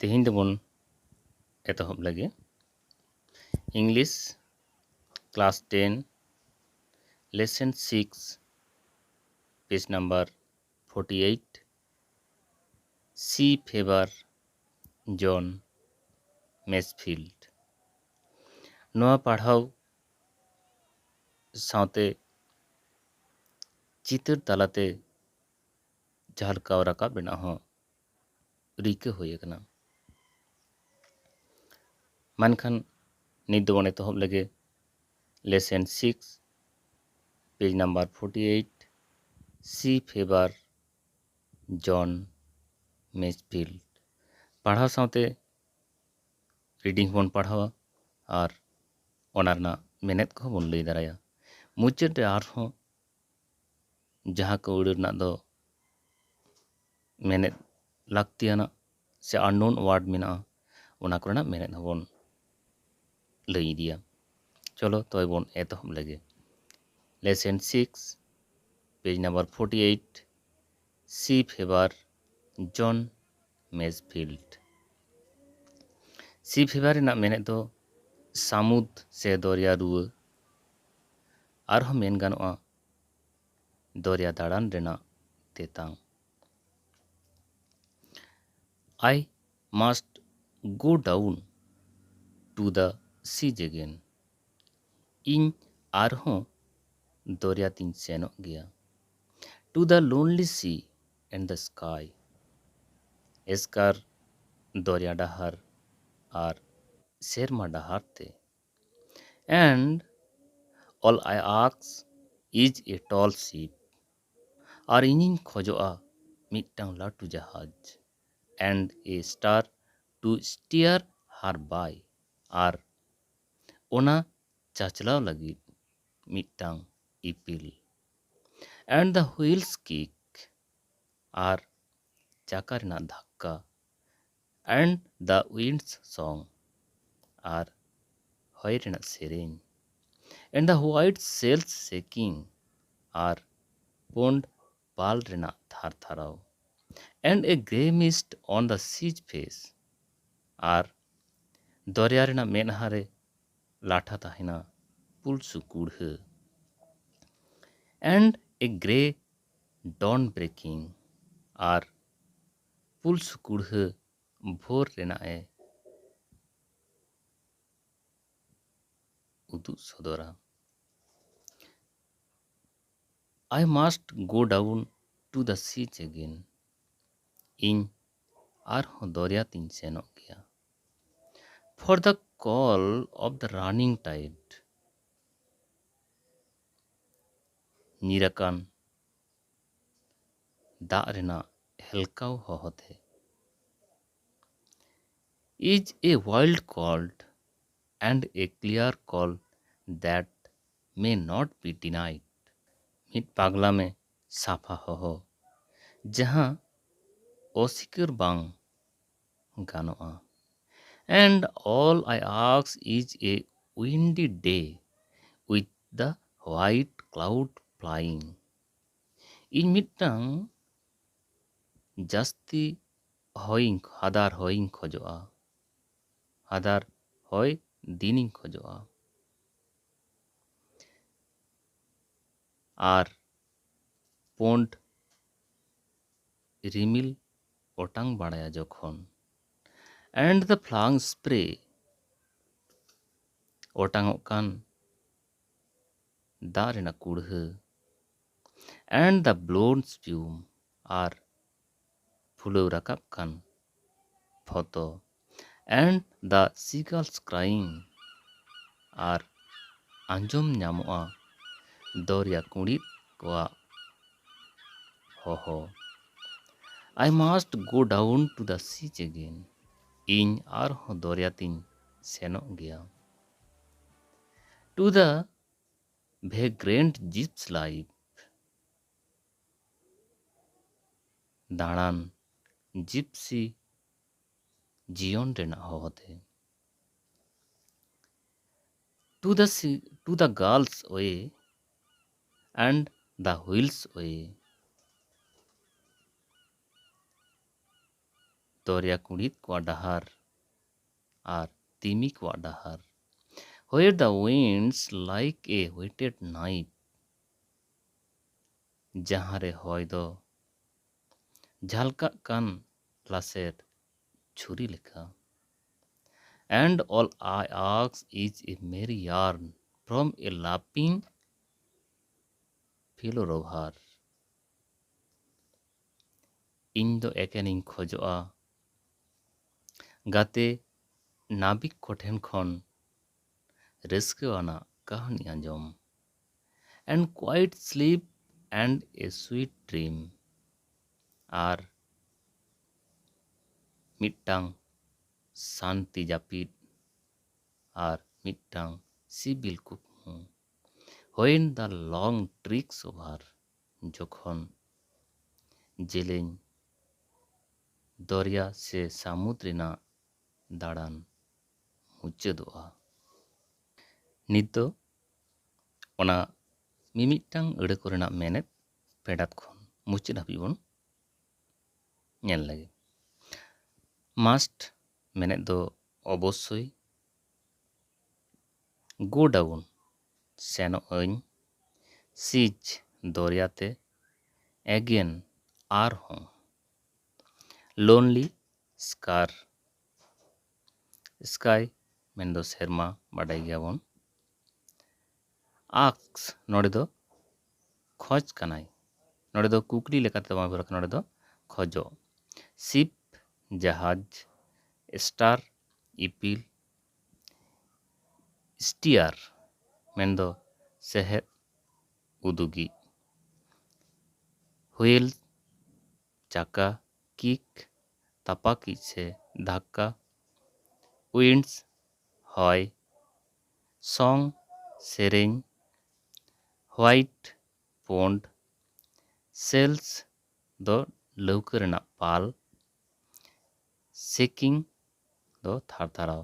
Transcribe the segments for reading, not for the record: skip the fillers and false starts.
ᱛᱮᱦᱮᱧ ᱫᱚᱵᱚᱱ ᱮᱛᱚᱦᱚᱵ ᱞᱮᱜᱮ English class 10 lesson 6 page number 48 sea fever John Masefield ᱱᱚᱣᱟ ᱯᱟᱲᱦᱟᱣ ᱥᱟᱶᱛᱮ ᱪᱤᱛᱟᱹᱨ ᱛᱟᱞᱟᱛᱮ ᱡᱷᱟᱞᱠᱟᱣ ᱨᱟᱠᱟᱵ ᱨᱮᱱᱟᱜ ᱦᱚᱸ ᱨᱤᱠᱟᱹ ᱦᱩᱭ ᱟᱠᱟᱱᱟ᱾ ᱢᱮᱱᱠᱷᱟᱱ ᱱᱤᱛ ᱫᱚᱵᱚᱱ ᱮᱛᱚᱦᱚᱵ ᱞᱮᱜᱮ lesson 6 page number 48 sea fever John Masefield ᱯᱟᱲᱦᱟᱣ ᱥᱟᱶᱛᱮ রিডিং ᱵᱚᱱ ᱯᱟᱲᱦᱟᱣᱟ ᱟᱨ ᱚᱱᱟ ᱨᱮᱱᱟᱜ ᱢᱮᱱᱮᱫ ᱠᱚᱦᱚᱸ ᱵᱚᱱ ᱞᱟᱹᱭ ᱫᱟᱲᱮᱭᱟᱜᱼᱟ᱾ ᱢᱩᱪᱟᱹᱫ ᱨᱮ ᱟᱨᱦᱚᱸ ᱡᱟᱦᱟᱸ ᱠᱚ ᱟᱹᱲᱟᱹ ᱨᱮᱱᱟᱜ ᱫᱚ ᱢᱮᱱᱮᱫ ᱞᱟᱹᱠᱛᱤᱭᱟᱱᱟᱜ ᱥᱮ ᱟᱱᱱᱳᱱ ᱳᱣᱟᱨᱰ ᱢᱮᱱᱟᱜᱼᱟ, ᱚᱱᱟ ᱠᱚᱨᱮᱱᱟᱜ ᱢᱮᱱᱮᱫ ᱦᱚᱸᱵᱚᱱ ᱞᱟᱹᱭ ᱤᱫᱤᱭᱟ᱾ ᱪᱚᱞᱚ ᱛᱚᱵᱮ ᱵᱚᱱ ᱮᱛᱚᱦᱚᱵ ᱞᱮᱜᱮ lesson 6 page number 48 sea fever John Masefield sea fever ᱨᱮᱱᱟᱜ ᱢᱮᱱᱮᱫ ᱫᱚ ᱥᱟᱹᱢᱩᱫ ᱥᱮ ᱫᱚᱨᱭᱟ ᱨᱩᱣᱟᱹ, ᱟᱨᱦᱚᱸ ᱢᱮᱱ ᱜᱟᱱᱚᱜᱼᱟ ᱫᱚᱨᱭᱟ ᱫᱟᱬᱟᱱ ᱨᱮᱱᱟᱜ ᱛᱮᱛᱟᱝ᱾ I must go down to the sea again. ᱤᱧ ᱟᱨᱦᱚᱸ ᱫᱚᱨᱭᱟ ᱛᱤᱧ ᱥᱮᱱᱚᱜ ᱜᱮᱭᱟ. To the lonely sea and the sky. ᱮᱥᱠᱟᱨ ᱫᱚᱨᱭᱟ ᱰᱟᱦᱟᱨ ᱟᱨ ᱥᱮᱨᱢᱟ ᱰᱟᱦᱟᱨ ᱛᱮ. And all I ask is a tall ship. ᱟᱨ ᱤᱧᱤᱧ ᱠᱷᱚᱡᱚᱜᱼᱟ ᱢᱤᱫᱴᱟᱝ ᱞᱟᱹᱴᱩ ᱡᱟᱦᱟᱡ. And a star to steer her by. ᱟᱨ ᱚᱱᱟ ᱪᱟᱪᱞᱟᱣ ᱞᱟᱹᱜᱤᱫ ᱢᱤᱫᱴᱟᱝ ᱤᱯᱤᱞ. And the wheels kick. ᱟᱨ ᱪᱟᱠᱟ ᱨᱮᱱᱟᱜ ᱫᱷᱟᱠᱠᱟ. And the wind's song. ᱟᱨ ᱦᱚᱭ ᱨᱮᱱᱟᱜ ᱥᱮᱨᱮᱧ. And the white sails shaking. ᱟᱨ ᱯᱳᱸᱰ ᱯᱟᱞ ᱨᱮᱱᱟᱜ ᱛᱷᱟᱨᱛᱷᱟᱨᱟᱣ. And a grey mist on the sea's face. ᱟᱨ ᱫᱚᱨᱭᱟ ᱨᱮᱱᱟᱜ ᱢᱮᱫᱦᱟ ᱨᱮ ᱞᱟᱴᱷᱟ ᱛᱟᱦᱮᱱᱟ ᱯᱩᱞᱥᱩ ᱠᱩᱲᱦᱟᱹ. And a grey dawn breaking. ᱟᱨ ᱯᱩᱞᱥᱩ ᱠᱩᱲᱦᱟᱹ ᱵᱷᱳᱨ ᱨᱮᱱᱟᱜ ᱮ ᱩᱫᱩᱜ ᱥᱚᱫᱚᱨᱟ. I must go down to the sea again. ᱤᱧ ᱟᱨᱦᱚᱸ ᱫᱚᱨᱭᱟ ᱛᱤᱧ ᱥᱮᱱᱚᱜ ᱜᱮᱭᱟ. For the call of the running tide. ᱧᱤᱨᱟᱠᱟᱱ ᱫᱟᱜ ᱨᱮᱱᱟᱜ ᱦᱮᱞᱠᱟᱣ ᱦᱚᱦᱚᱛᱮ. Is a wild cold and a clear call that may not be denied. ᱢᱤᱫ ᱯᱟᱜᱽᱞᱟᱢᱮ ᱥᱟᱯᱷᱟ ᱦᱚᱦᱚ ᱡᱟᱦᱟᱸ ᱚᱥᱤᱠᱟᱹᱨ ᱵᱟᱝ ᱜᱟᱱᱚᱜᱼᱟ. And all I ask is a windy day with the white cloud flying. ᱤᱧ ᱢᱤᱫᱴᱟᱝ ᱡᱟᱹᱥᱛᱤ ᱦᱟᱫᱟᱨ ᱦᱚᱭᱤᱧ ᱠᱷᱚᱡᱚᱜᱼᱟ. ᱦᱟᱫᱟᱨ ᱦᱚᱭ ᱫᱤᱱᱤᱧ ᱠᱷᱚᱡᱚᱜᱼᱟ. ᱟᱨ ᱯᱳᱸᱰ ᱨᱤᱢᱤᱞ ᱚᱴᱟᱝ ᱵᱟᱲᱟᱭᱟ ᱡᱚᱠᱷᱚᱱ. And the flying spray. ᱚᱴᱟᱝᱚᱜ ᱠᱟᱱ ᱫᱟᱜ ᱨᱮᱱᱟᱜ ᱠᱩᱲᱦᱟᱹ. And the blown spume. ᱟᱨ ᱯᱷᱩᱞᱟᱹᱣ ᱨᱟᱠᱟᱵ ᱠᱟᱱ ᱯᱷᱚᱛᱚ. And the seagulls crying. ᱟᱨ ᱟᱸᱡᱚᱢ ᱧᱟᱢᱚᱜᱼᱟ ᱫᱚᱨᱭᱟ ᱠᱩᱬᱤᱫ ᱠᱚᱣᱟᱜ ᱦᱚᱦᱚ. I must go down to the sea again. ᱤᱧ ᱟᱨᱦᱚᱸ ᱫᱚᱨᱭᱟ ᱛᱤᱧ ᱥᱮᱱᱚᱜ ᱜᱮᱭᱟ. To the vagrant gypsy life. ᱫᱟᱬᱟᱱ ᱡᱤᱯᱥᱤ ᱡᱤᱭᱚᱱ ᱨᱮᱱᱟᱜ ᱦᱚᱦᱚᱛᱮ. To the girl's way and the wheel's way. दरिया कुड़िद को डहार आर तिमी को डहार where the winds like a waited night जहाँ रे होय दो झलकाग कान लासेर छुरी लेखा and all I ask is a merry yarn from a laughing philosopher ᱤᱧ ᱫᱚ ᱮᱠᱮᱱᱤᱧ ᱠᱷᱚᱡᱚᱜᱼᱟ ᱜᱟᱛᱮ ᱱᱟᱵᱤᱠ ᱠᱚᱴᱷᱮᱱ ᱠᱷᱚᱱ ᱨᱟᱹᱥᱠᱟᱹᱣᱟᱱᱟᱜ ᱠᱟᱹᱦᱱᱤ ᱟᱸᱡᱚᱢ and quiet sleep and a sweet dream ᱟᱨ ᱢᱤᱫᱴᱟᱝ ᱥᱟᱱᱛᱤ ᱡᱟᱹᱯᱤᱫ ᱟᱨ ᱢᱤᱫᱴᱟᱝ ᱥᱤᱵᱤᱞ ᱠᱩᱠᱢᱩ when the long treks over যখন জেলেᱧ দরিয়া সে সামুদ ᱨᱮᱱᱟᱜ ᱫᱟᱬᱟᱱ ᱢᱩᱪᱟᱹᱫᱚᱜᱼᱟ ᱱᱤᱛ ᱫᱚ ᱚᱱᱟ ᱢᱤᱢᱤᱫᱴᱟᱝ ᱟᱹᱲᱟᱹ ᱠᱚᱨᱮᱱᱟᱜ ᱢᱮᱱᱮᱫ ᱯᱷᱮᱰᱟᱛ ᱠᱷᱚᱱ ᱢᱩᱪᱟᱹᱫ ᱦᱟᱹᱵᱤᱡ ᱵᱚᱱ ᱧᱮᱞ ᱞᱮᱜᱮ মাস্ট ᱢᱮᱱᱮᱫ ᱫᱚ ᱚᱵᱚᱥᱥᱳᱭ ᱜᱳ ᱰᱟউᱱ ᱥᱮᱱᱚᱜ ᱟᱹᱧ ᱥᱤᱡ ᱫᱚᱨᱭᱟᱛᱮ ᱮᱜᱮᱱ ᱟᱨᱦᱚᱸ ᱞᱳᱱᱞᱤ ᱥᱠᱟᱨ ᱥᱠᱟᱭ ᱢᱮᱱᱫᱚ ᱥᱮᱨᱢᱟ ᱵᱟᱰᱟᱭ ᱜᱮᱭᱟᱵᱚᱱ ᱟᱠᱥ ᱱᱚᱰᱮ ᱫᱚ ᱠᱷᱚᱡ ᱠᱟᱱᱟᱭ ᱱᱚᱰᱮ ᱫᱚ ᱠᱩᱠᱞᱤ ᱞᱮᱠᱟᱛᱮ ᱵᱟᱝ ᱵᱮᱵᱚᱦᱟᱨ ᱠᱟᱱᱟ ᱱᱚᱰᱮ ᱫᱚ ᱠᱷᱚᱡᱚᱜ ᱥᱤᱯ ᱡᱟᱦᱟᱡ ᱥᱴᱟᱨ ᱤᱯᱤᱞ ᱥᱴᱤᱭᱟর ᱢᱮᱱᱫᱚ ᱥᱮᱦᱮᱫ ᱩᱫᱩᱜᱤᱡ হুইল চাকা কিক তাপাকিজ সে ধাক্কা উইন্ডস হয় সং সেরেñ হোয়াইট পন্ড সেলস ᱫᱚ ᱞᱟᱹᱣᱠᱟᱹ ᱨᱮᱱᱟᱜ ᱯᱟᱞ ᱥᱮᱠᱤᱝ ᱫᱚ ᱛᱷᱟᱨᱛᱷᱟᱨᱟᱣ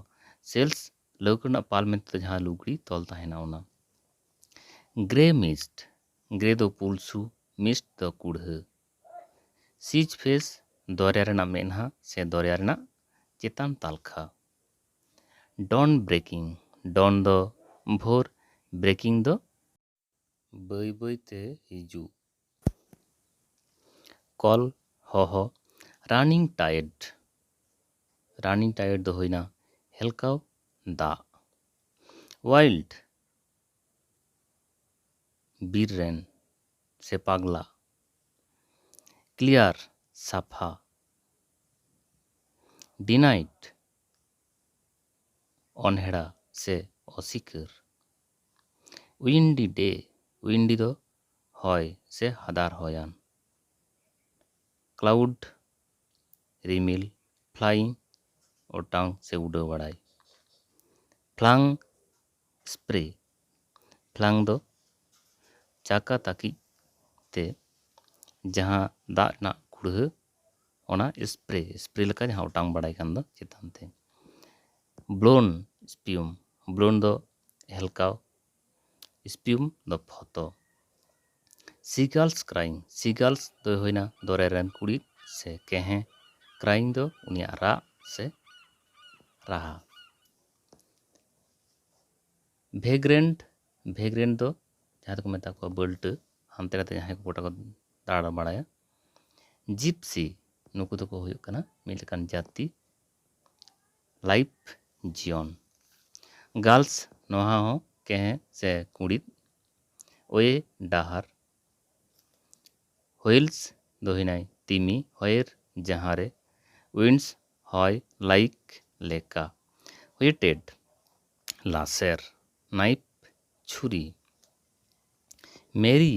ᱥᱮᱞᱥ ᱞᱟᱹᱣᱠᱟᱹ ᱨᱮᱱᱟᱜ ᱯᱟᱞ ᱢᱮᱱᱛᱮ ᱡᱟᱦᱟᱸ ᱞᱩᱜᱽᱲᱤ ᱛᱚᱞ ᱛᱟᱦᱮᱱᱟ ᱚᱱᱟ ᱜᱨᱮ ᱢᱤᱥᱴ ᱜᱨᱮ ᱫᱚ ᱯᱩᱞᱥᱩ ᱢᱤᱥᱴ ᱫᱚ ᱠᱩᱲᱦᱟᱹ ᱥᱤᱡ ᱯᱷᱮᱥ ᱫᱚᱨᱭᱟ ᱨᱮᱱᱟᱜ ᱢᱮᱫᱦᱟ ᱥᱮ ᱫᱚᱨᱭᱟ ᱨᱮᱱᱟᱜ ᱪᱮᱛᱟᱱ ᱛᱟᱞᱠᱷᱟ ᱰᱚᱱ ᱵᱨᱮকিং ᱰᱚᱱ ᱫᱚ ᱵᱷᱳᱨ ᱵᱨᱮকিং ᱫᱚ ᱵᱟᱹᱭ ᱵᱟᱹᱭᱛᱮ ᱦᱤᱡᱩᱜ কল হহ রানিং টায়ার্ড ᱫᱚ ᱦᱩᱭᱱᱟ ᱦᱮᱞᱠᱟᱣ ᱫᱟᱜ ওয়াইল্ড ᱵᱤᱨ ᱨᱮᱱ ᱥᱮ ᱯᱟᱜᱽᱞᱟ ক্লিয়ার সাফা ডিনাইট অনহেড়া ᱥᱮ অস্বীকার উইন্ডি ডে উইন্ডি ᱫᱚ ᱦᱚᱭ ᱥᱮ ᱦᱟᱫᱟᱨ ᱦᱚᱭᱟᱱ ক্লাউড রিমিল ফ্লাইং ᱚᱴᱟᱝ ᱥᱮ ᱩᱰᱟᱹᱣ ᱵᱟᱲᱟᱭ ᱯᱷᱞᱟᱝ ᱥᱯᱨᱮ ᱯᱷᱞᱟᱝ ᱫᱚ ᱪᱟᱠᱟ ᱛᱟᱹᱠᱤᱡ ᱛᱮ ᱡᱟᱦᱟᱸ ᱫᱟᱜ ᱨᱮᱱᱟᱜ ᱠᱩᱲᱦᱟᱹ ᱚᱱᱟ ᱥᱯᱨᱮ ᱞᱮᱠᱟ ᱡᱟᱦᱟᱸ ᱚᱴᱟᱝ ᱵᱟᱲᱟᱭ ᱠᱟᱱ ᱫᱚ ᱪᱮᱛᱟᱱ ᱛᱮ ᱵᱞᱳᱱ ᱥᱯᱤᱭᱩᱢ ᱵᱞᱳᱱ ᱫᱚ ᱦᱮᱞᱠᱟᱣ ᱥᱯᱤᱭᱩᱢ ᱫᱚ ᱯᱷᱚᱛᱚ সিগালস ক্রাইং সিগালস ᱫᱚ ᱦᱩᱭᱱᱟ ᱫᱚᱨᱭᱟ ᱨᱮᱱ ᱠᱩᱲᱤᱫ ᱥᱮ ᱠᱮᱦᱮ ক্রাইং ᱫᱚ ᱩᱱᱤᱭᱟᱜ ᱨᱟᱜ ᱥᱮ ᱨᱟᱦᱟ ᱵᱷᱮᱜᱨᱮᱱᱴ ᱫᱚ ᱡᱟᱦᱟᱸ ᱫᱚᱠᱚ ᱢᱮᱛᱟ ᱠᱚᱣᱟ ᱵᱟᱹᱞᱴᱟᱹ ᱦᱟᱱᱛᱮ ᱱᱟᱛᱮ ᱡᱟᱦᱟᱸᱭ ᱠᱚ ᱜᱚᱴᱟ ᱠᱚ ᱫᱟᱬᱟ ᱵᱟᱲᱟᱭᱟ ᱡᱤᱯᱥᱤ ᱱᱩᱠᱩ ᱫᱚᱠᱚ ᱦᱩᱭᱩᱜ ᱠᱟᱱᱟ ᱢᱤᱫ ᱞᱮᱠᱟᱱ ᱡᱟᱹᱛᱤ ᱞᱟᱭᱤᱯᱷ ᱡᱤᱭᱚᱱ গার্লস ᱱᱚᱣᱟ ᱦᱚᱸ ᱠᱮᱦᱮ ᱥᱮ ᱠᱩᱲᱤᱫ ওয়ে ডাহার হুইলস ᱫᱚ ᱦᱩᱭᱱᱟᱭ ᱛᱤᱢᱤ ᱦᱚᱭᱮᱨ ᱡᱟᱦᱟᱸᱨᱮ উইন্ডস হয় লাইক লেকা হুইটেড লাসের নাইফ ছুরি মেরি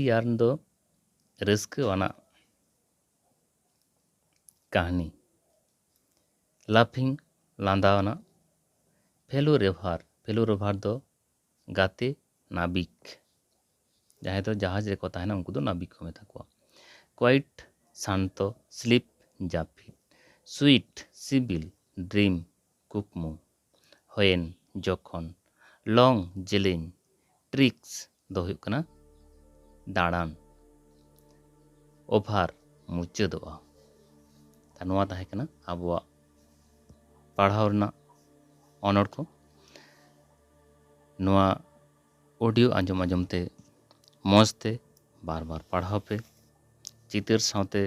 ইয়ার্ন ᱫᱚ ᱨᱟᱹᱥᱠᱟᱹᱣᱟᱱᱟᱜ ᱠᱟᱹᱦᱱᱤ লাফিং ᱞᱟᱸᱫᱟᱣᱟᱱᱟᱜ ᱯᱷᱮᱞᱳᱨᱮভার ᱫᱚ ᱜᱟᱛᱮ ᱱᱟᱵᱤᱠ ᱡᱟᱦᱟᱸᱭ ᱫᱚ ᱡᱟᱦᱟᱡ ᱨᱮᱠᱚ ᱛᱟᱦᱮᱱᱟ ᱩᱱᱠᱩ ᱫᱚ ᱱᱟᱵᱤᱠ ᱠᱚ ᱢᱮᱛᱟ ᱠᱚᱣᱟ কোয়াইট শান্ত স্লিপ জাপিদ সুইট সিবিল ড্রিম কুকমু হোয়েন যখন লং জেলেᱧ ট্রিক্স ᱫᱚ ᱦᱩᱭᱩᱜ ᱠᱟᱱᱟ ᱫᱟᱬᱟᱱ ᱳᱵᱷᱟᱨ ᱢᱩᱪᱟᱹᱫᱚᱜᱼᱟ ᱱᱚᱣᱟ ᱛᱟᱦᱮᱸ ᱠᱟᱱᱟ ᱟᱵᱚᱣᱟᱜ ᱯᱟᱲᱦᱟᱣ ᱨᱮᱱᱟᱜ ᱚᱱᱚᱬ ᱠᱚ। ᱱᱚᱣᱟ ᱚᱰᱤᱭᱳ ᱟᱸᱡᱚᱢ ᱟᱸᱡᱚᱢ ᱛᱮ ᱢᱚᱡᱽ ᱛᱮ ᱵᱟᱨ ᱵᱟᱨ ᱯᱟᱲᱦᱟᱣ ᱯᱮ। ᱪᱤᱛᱟᱹᱨ ᱥᱟᱶᱛᱮ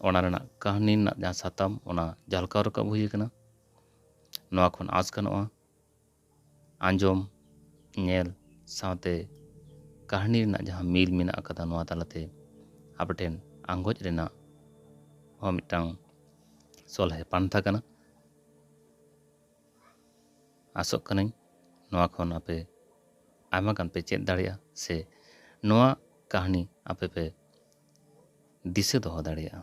ᱚᱱᱟ ᱨᱮᱱᱟᱜ ᱠᱟᱹᱦᱱᱤ ᱨᱮᱱᱟᱜ ᱡᱟᱦᱟᱸ ᱥᱟᱛᱟᱢ ᱚᱱᱟ ᱡᱷᱟᱞᱠᱟᱣ ᱨᱟᱠᱟᱵ ᱦᱩᱭ ᱟᱠᱟᱱᱟ। ᱱᱚᱣᱟ ᱠᱷᱚᱱ ᱟᱸᱥ ᱜᱟᱱᱚᱜᱼᱟ ᱟᱸᱡᱚᱢ ᱧᱮᱞ ᱥᱟᱶᱛᱮ ᱠᱟᱹᱦᱱᱤ ᱨᱮᱱᱟᱜ ᱡᱟᱦᱟᱸ ᱢᱤᱞ ᱢᱮᱱᱟᱜ ᱟᱠᱟᱫᱟ ᱱᱚᱣᱟ ᱛᱟᱞᱟᱛᱮ ᱟᱯᱮ ᱴᱷᱮᱱ ᱟᱸᱜᱚᱪ ᱨᱮᱱᱟᱜ ᱦᱚᱸ ᱢᱤᱫᱴᱟᱝ ᱥᱚᱞᱦᱮ ᱯᱟᱱᱛᱷᱟ ᱠᱟᱱᱟ। ᱟᱥᱚᱜ ᱠᱟᱹᱱᱟᱹᱧ ᱱᱚᱣᱟ ᱠᱷᱚᱱ ᱟᱯᱮ ᱟᱭᱢᱟ ᱜᱟᱱ ᱯᱮ ᱪᱮᱫ ᱫᱟᱲᱮᱭᱟᱜᱼᱟ ᱥᱮ ᱱᱚᱣᱟ ᱠᱟᱹᱦᱱᱤ ᱟᱯᱮ ᱯᱮ ᱫᱤᱥᱟᱹ ᱫᱚᱦᱚ ᱫᱟᱲᱮᱭᱟᱜᱼᱟ।